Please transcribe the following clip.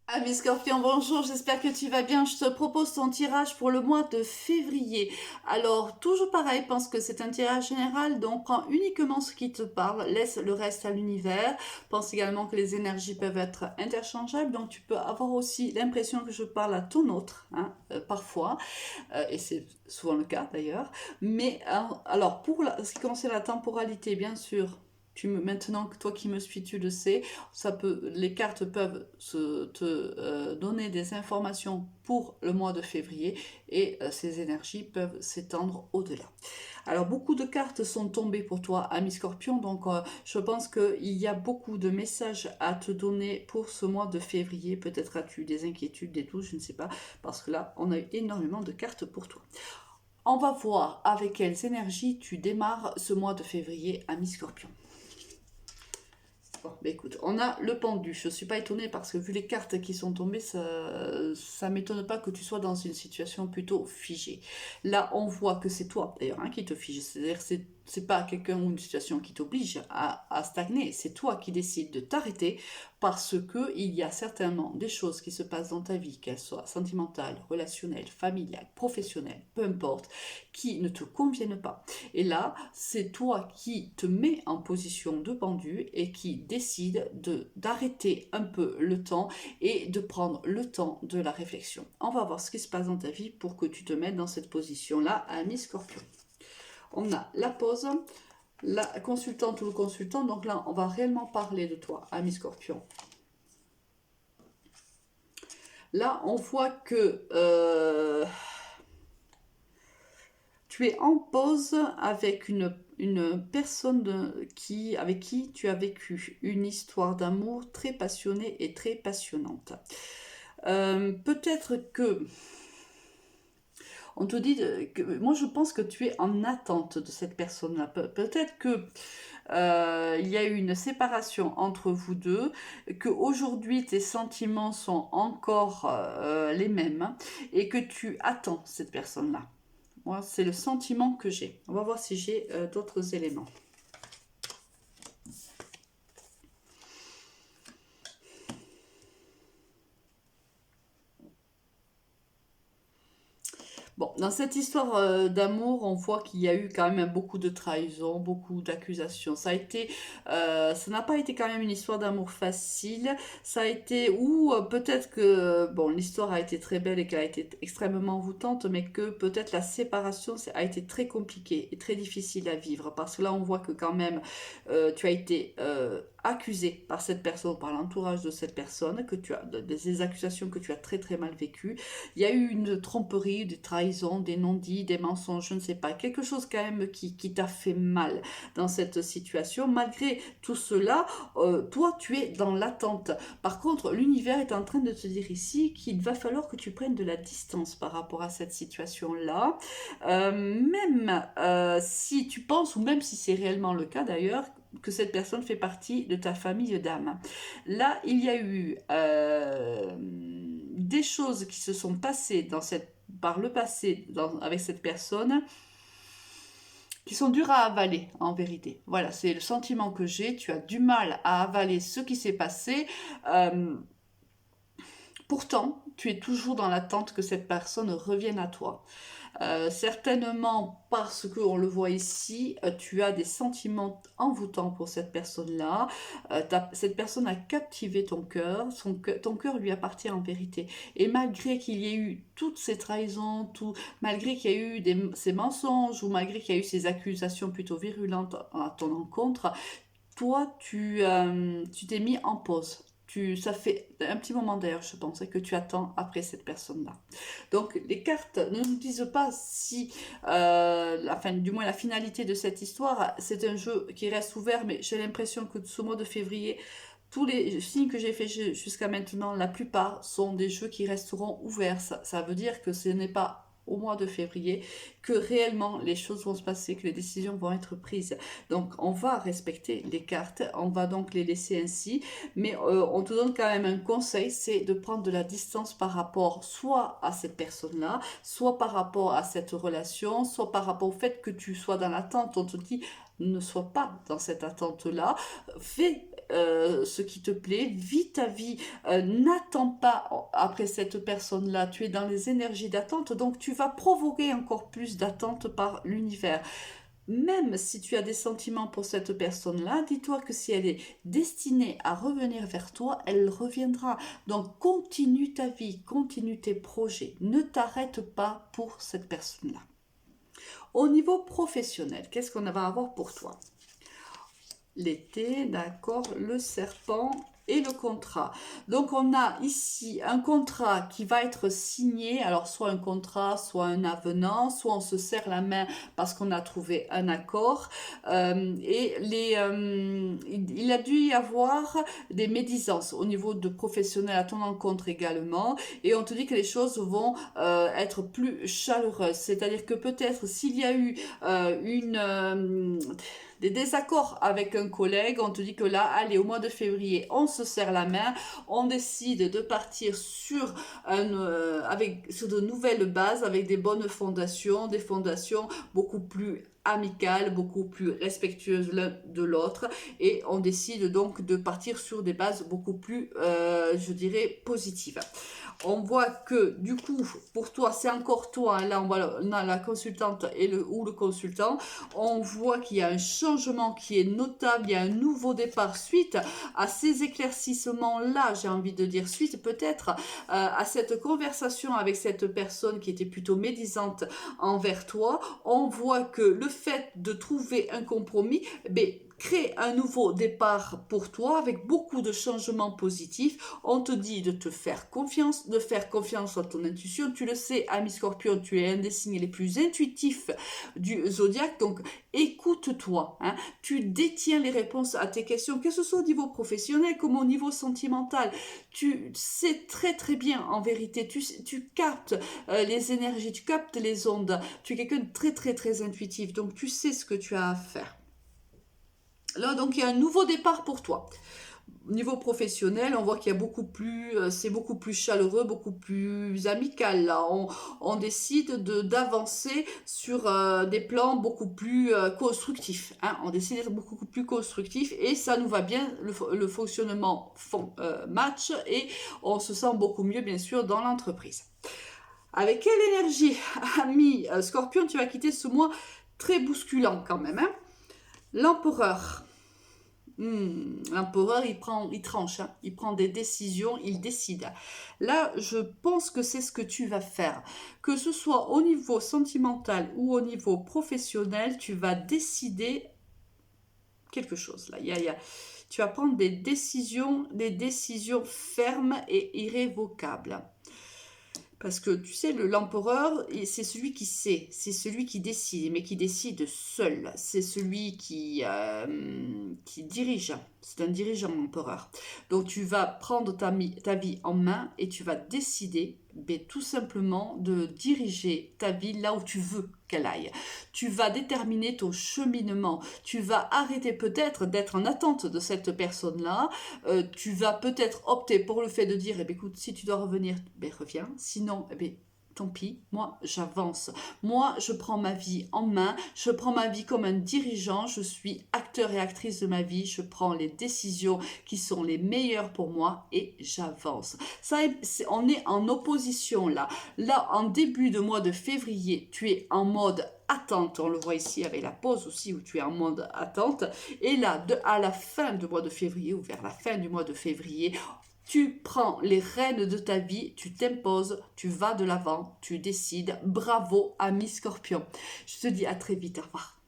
Ami Scorpion, bonjour, j'espère que tu vas bien. Je te propose ton tirage pour le mois de février. Alors, toujours pareil, pense que c'est un tirage général, donc prends uniquement ce qui te parle, laisse le reste à l'univers. Pense également que les énergies peuvent être interchangeables, donc tu peux avoir aussi l'impression que je parle à ton autre, hein, parfois, et c'est souvent le cas d'ailleurs. Mais alors, ce qui concerne la temporalité, bien sûr, maintenant que toi qui me suis, tu le sais, les cartes peuvent donner des informations pour le mois de février et ces énergies peuvent s'étendre au-delà. Alors beaucoup de cartes sont tombées pour toi, ami Scorpion, donc je pense qu'il y a beaucoup de messages à te donner pour ce mois de février. Peut-être as-tu des inquiétudes, des doutes, je ne sais pas, parce que là, on a eu énormément de cartes pour toi. On va voir avec quelles énergies tu démarres ce mois de février, ami Scorpion. Bon, bah écoute, on a le pendu. Je ne suis pas étonnée parce que vu les cartes qui sont tombées, ça m'étonne pas que tu sois dans une situation plutôt figée. Là, on voit que c'est toi, d'ailleurs, hein, qui te fige. C'est-à-dire que c'est pas quelqu'un ou une situation qui t'oblige à stagner. C'est toi qui décides de t'arrêter parce que il y a certainement des choses qui se passent dans ta vie, qu'elles soient sentimentales, relationnelles, familiales, professionnelles, peu importe, qui ne te conviennent pas. Et là, c'est toi qui te mets en position de pendu et qui décide d'arrêter un peu le temps et de prendre le temps de la réflexion. On va voir ce qui se passe dans ta vie pour que tu te mettes dans cette position-là, ami Scorpion. On a la pause, la consultante ou le consultant. Donc là, on va réellement parler de toi, ami Scorpion. Là, on voit que tu es en pause avec une personne avec qui tu as vécu une histoire d'amour très passionnée et très passionnante. Peut-être que on te dit que moi je pense que tu es en attente de cette personne-là. Peut-être que il y a eu une séparation entre vous deux, que aujourd'hui tes sentiments sont encore les mêmes et que tu attends cette personne-là. Moi, c'est le sentiment que j'ai. On va voir si j'ai d'autres éléments. Bon, dans cette histoire d'amour, on voit qu'il y a eu quand même beaucoup de trahison, beaucoup d'accusations. Ça n'a pas été quand même une histoire d'amour facile. Ça a été, ou peut-être que, bon, l'histoire a été très belle et qu'elle a été extrêmement envoûtante, mais que peut-être la séparation a été très compliquée et très difficile à vivre. Parce que là, on voit que quand même, tu as été accusé par cette personne, par l'entourage de cette personne, des accusations que tu as très très mal vécues. Il y a eu une tromperie, des trahisons, des non-dits, des mensonges, je ne sais pas, quelque chose quand même qui t'a fait mal dans cette situation. Malgré tout cela, toi, tu es dans l'attente. Par contre, l'univers est en train de te dire ici qu'il va falloir que tu prennes de la distance par rapport à cette situation-là. Même si tu penses, ou même si c'est réellement le cas d'ailleurs, que cette personne fait partie de ta famille d'âme. Là, il y a eu des choses qui se sont passées par le passé avec cette personne qui sont dures à avaler en vérité. Voilà, c'est le sentiment que j'ai. Tu as du mal à avaler ce qui s'est passé. Euh, Pourtant, tu es toujours dans l'attente que cette personne revienne à toi. Certainement parce que on le voit ici, tu as des sentiments envoûtants pour cette personne-là. Cette personne a captivé ton cœur. Ton cœur lui appartient en vérité. Et malgré qu'il y ait eu toutes ces trahisons, malgré qu'il y ait eu ces mensonges ou malgré qu'il y ait eu ces accusations plutôt virulentes à ton encontre, toi, tu t'es mis en pause. Ça fait un petit moment d'ailleurs, je pense, que tu attends après cette personne-là. Donc, les cartes ne nous disent pas si, du moins la finalité de cette histoire, c'est un jeu qui reste ouvert, mais j'ai l'impression que ce mois de février, tous les signes que j'ai fait jusqu'à maintenant, la plupart sont des jeux qui resteront ouverts. Ça veut dire que ce n'est pas au mois de février que réellement les choses vont se passer, que les décisions vont être prises. Donc on va respecter les cartes, on va donc les laisser ainsi, mais on te donne quand même un conseil, c'est de prendre de la distance par rapport soit à cette personne-là, soit par rapport à cette relation, soit par rapport au fait que tu sois dans l'attente. On te dit ne sois pas dans cette attente-là, fais ce qui te plaît, vis ta vie, n'attends pas après cette personne-là, tu es dans les énergies d'attente, donc tu vas provoquer encore plus d'attente par l'univers. Même si tu as des sentiments pour cette personne-là, dis-toi que si elle est destinée à revenir vers toi, elle reviendra. Donc continue ta vie, continue tes projets, ne t'arrête pas pour cette personne-là. Au niveau professionnel, qu'est-ce qu'on va avoir pour toi? L'été, d'accord, le serpent et le contrat. Donc on a ici un contrat qui va être signé, alors soit un contrat, soit un avenant, soit on se serre la main parce qu'on a trouvé un accord. Il a dû y avoir des médisances au niveau de professionnels à ton encontre également, et on te dit que les choses vont être plus chaleureuses. C'est-à-dire que peut-être s'il y a eu des désaccords avec un collègue, on te dit que là, allez, au mois de février, on se serre la main, on décide de partir sur de nouvelles bases, avec des bonnes fondations, des fondations beaucoup plus amicales, beaucoup plus respectueuses l'un de l'autre, et on décide donc de partir sur des bases beaucoup plus, je dirais, positives. On voit que du coup, pour toi, c'est encore toi, hein, là on a la consultante ou le consultant, on voit qu'il y a un changement qui est notable, il y a un nouveau départ suite à ces éclaircissements-là, j'ai envie de dire, suite peut-être à cette conversation avec cette personne qui était plutôt médisante envers toi. On voit que le fait de trouver un compromis, crée un nouveau départ pour toi avec beaucoup de changements positifs. On te dit de te faire confiance, de faire confiance à ton intuition. Tu le sais, ami Scorpion, tu es un des signes les plus intuitifs du zodiaque, donc écoute-toi. Hein. Tu détiens les réponses à tes questions, que ce soit au niveau professionnel comme au niveau sentimental. Tu sais très très bien en vérité, tu captes les énergies, tu captes les ondes. Tu es quelqu'un de très très très intuitif, donc tu sais ce que tu as à faire. Là, donc, il y a un nouveau départ pour toi. Au niveau professionnel, on voit qu'il y a c'est beaucoup plus chaleureux, beaucoup plus amical. Là, on décide d'avancer sur des plans beaucoup plus constructifs. Hein. On décide d'être beaucoup plus constructif et ça nous va bien. Le fonctionnement match et on se sent beaucoup mieux, bien sûr, dans l'entreprise. Avec quelle énergie, ami Scorpion, tu vas quitter ce mois très bousculant quand même, hein? L'empereur. L'empereur, il tranche, hein. Il prend des décisions, il décide. Là, je pense que c'est ce que tu vas faire. Que ce soit au niveau sentimental ou au niveau professionnel, tu vas décider quelque chose. Là, tu vas prendre des décisions fermes et irrévocables. Parce que tu sais, l'empereur, c'est celui qui sait, c'est celui qui décide, mais qui décide seul. C'est celui qui dirige. C'est un dirigeant, l'empereur. Donc tu vas prendre ta vie en main et tu vas décider tout simplement de diriger ta vie là où tu veux qu'elle aille. Tu vas déterminer ton cheminement. Tu vas arrêter peut-être d'être en attente de cette personne-là. Tu vas peut-être opter pour le fait de dire, écoute, si tu dois revenir, reviens. Sinon, tant pis, moi j'avance. Moi je prends ma vie en main, je prends ma vie comme un dirigeant, je suis acteur et actrice de ma vie, je prends les décisions qui sont les meilleures pour moi et j'avance. On est en opposition là. Là, en début de mois de février, tu es en mode attente, on le voit ici avec la pause aussi où tu es en mode attente. Et là, à la fin du mois de février ou vers la fin du mois de février, tu prends les rênes de ta vie, tu t'imposes, tu vas de l'avant, tu décides. Bravo, ami Scorpion. Je te dis à très vite, au revoir.